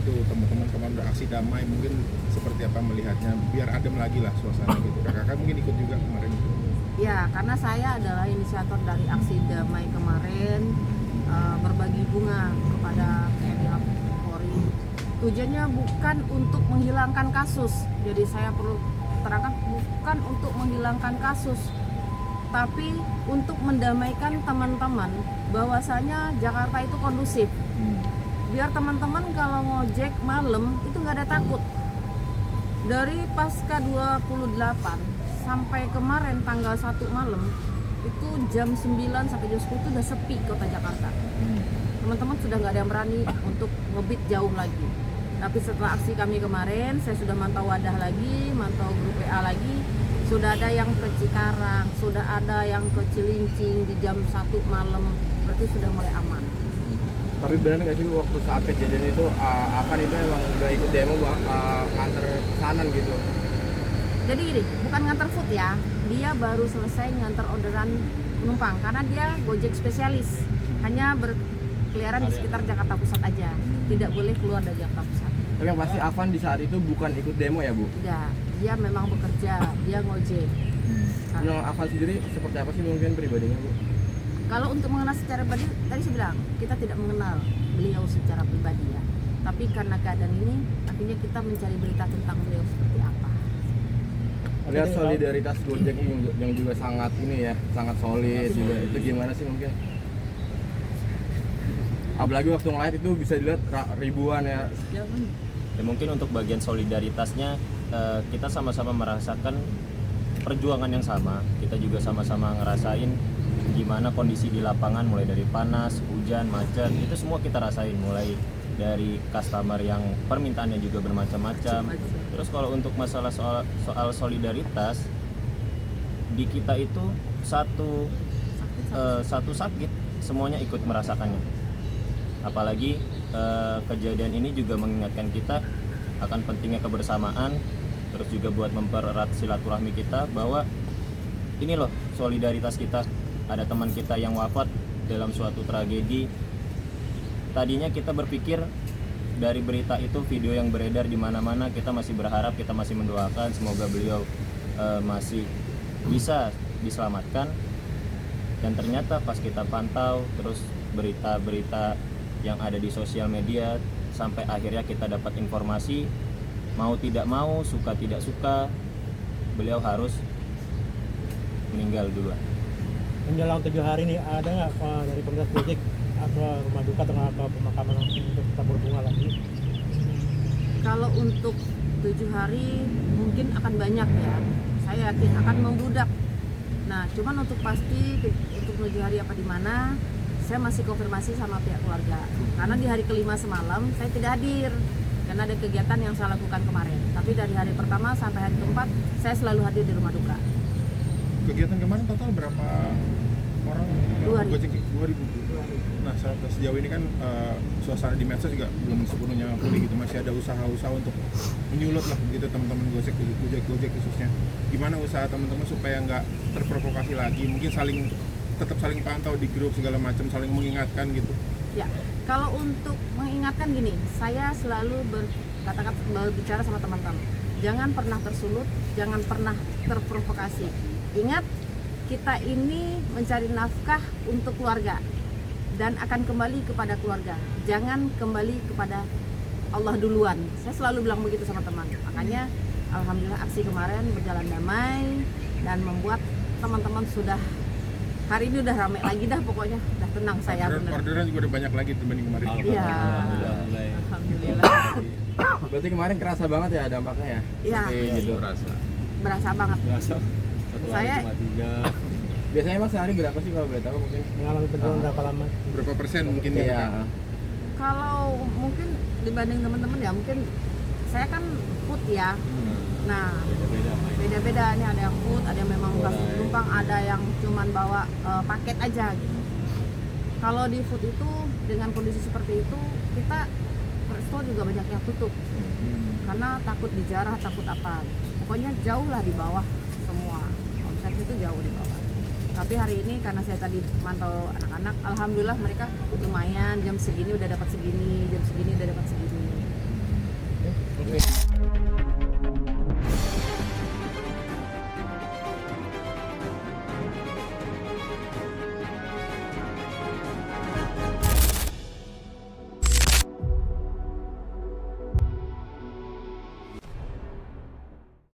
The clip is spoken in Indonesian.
itu teman-teman kemarin udah aksi damai, mungkin seperti apa melihatnya biar adem lagi lah suasana gitu. Kakak mungkin ikut juga kemarin. Ya, karena saya adalah inisiator dari aksi damai kemarin, berbagi bunga kepada TNI Polri. Tujuannya bukan untuk menghilangkan kasus. Jadi saya perlu terangkan, bukan untuk menghilangkan kasus, tapi untuk mendamaikan teman-teman bahwasanya Jakarta itu kondusif. Biar teman-teman kalau ngojek malam itu nggak ada takut. Dari pasca 28 sampai kemarin tanggal 1 malam itu jam 9 sampai jam 10 itu udah sepi kota Jakarta. Teman-teman sudah nggak ada yang berani untuk ngebit jauh lagi. Tapi setelah aksi kami kemarin, saya sudah mantau Wadah lagi, mantau grup WA lagi. Sudah ada yang ke Cikarang, sudah ada yang ke Cilincing di jam 1 malam. Berarti sudah mulai aman. Tapi benar nggak sih waktu saat kejadian itu Afan itu emang udah ikut demo nganter pesanan gitu? Jadi gini, bukan nganter food ya. Dia baru selesai nganter orderan penumpang karena dia Gojek spesialis. Hanya berkeliaran di sekitar Jakarta Pusat aja. Tidak boleh keluar dari Jakarta Pusat. Tapi yang pasti Afan di saat itu bukan ikut demo ya, Bu? Tidak, dia memang bekerja, dia ngojek. Yang Afan sendiri seperti apa sih mungkin pribadinya, Bu? Kalau untuk mengenal secara pribadi, tadi saya bilang kita tidak mengenal beliau secara pribadi ya. Tapi karena keadaan ini, akhirnya kita mencari berita tentang beliau seperti apa. Lihat solidaritas Gojek yang juga sangat ini ya, sangat solid juga. Itu gimana sih mungkin? Apalagi waktu nge-live itu bisa dilihat ribuan ya. Ya mungkin untuk bagian solidaritasnya kita sama-sama merasakan perjuangan yang sama. Kita juga sama-sama ngerasain gimana kondisi di lapangan, mulai dari panas, hujan, macet, itu semua kita rasain, mulai dari customer yang permintaannya juga bermacam-macam. Terus kalau untuk masalah soal solidaritas, di kita itu satu sakit, semuanya ikut merasakannya. Apalagi kejadian ini juga mengingatkan kita akan pentingnya kebersamaan, terus juga buat mempererat silaturahmi kita bahwa ini loh solidaritas kita. Ada teman kita yang wafat dalam suatu tragedi. Tadinya kita berpikir dari berita itu, video yang beredar di mana-mana, kita masih berharap, kita masih mendoakan semoga beliau masih bisa diselamatkan. Dan ternyata pas kita pantau terus berita-berita yang ada di sosial media, sampai akhirnya kita dapat informasi, mau tidak mau, suka tidak suka, beliau harus meninggal duluan. Menjelang 7 hari ini ada nggak dari pemerintah Gojek atau rumah duka atau ke pemakaman langsung untuk kita berbunga lagi? Kalau untuk 7 hari mungkin akan banyak ya. Saya yakin akan membludak. Nah, cuman untuk pasti untuk 7 hari apa di mana, saya masih konfirmasi sama pihak keluarga. Karena di hari kelima semalam saya tidak hadir karena ada kegiatan yang saya lakukan kemarin. Tapi dari hari pertama sampai hari keempat saya selalu hadir di rumah duka. Kegiatan kemarin total berapa orang? 2.000. Gojek 2.000. Nah, sejauh ini kan suasana di medsos juga belum sepenuhnya pulih gitu, masih ada usaha-usaha untuk menyulut lah gitu teman-teman Gojek khususnya. Gimana usaha teman-teman supaya nggak terprovokasi lagi, mungkin tetap saling pantau di grup segala macam, saling mengingatkan gitu. Ya, kalau untuk mengingatkan gini, saya selalu berbicara sama teman-teman, jangan pernah tersulut, jangan pernah terprovokasi. Ingat, kita ini mencari nafkah untuk keluarga dan akan kembali kepada keluarga. Jangan kembali kepada Allah duluan. Saya selalu bilang begitu sama teman. Makanya alhamdulillah aksi kemarin berjalan damai dan membuat teman-teman sudah hari ini udah ramai lagi dah, pokoknya udah tenang saya benar. Orderan juga udah banyak lagi dibanding kemarin. Iya. Alhamdulillah. Berarti kemarin kerasa banget ya dampaknya ya? Iya. Gitu. Berasa banget. Saya Biasanya Mas sehari berapa sih kalau boleh tahu mungkin? Mengalami penjualan berapa lama? Berapa persen mungkin ya? Iya. kalau mungkin dibanding teman-teman ya mungkin saya kan food ya. Nah, beda-beda nih, ada yang food, ada yang memang kasih penumpang, ada yang cuman bawa paket aja gitu. Kalau di food itu dengan kondisi seperti itu kita resto juga banyak yang tutup karena takut dijarah, takut apa. Pokoknya jauh lah di bawah semua. Omset itu jauh di bawah. Tapi hari ini karena saya tadi mantau anak-anak, alhamdulillah mereka lumayan, jam segini udah dapat segini, jam segini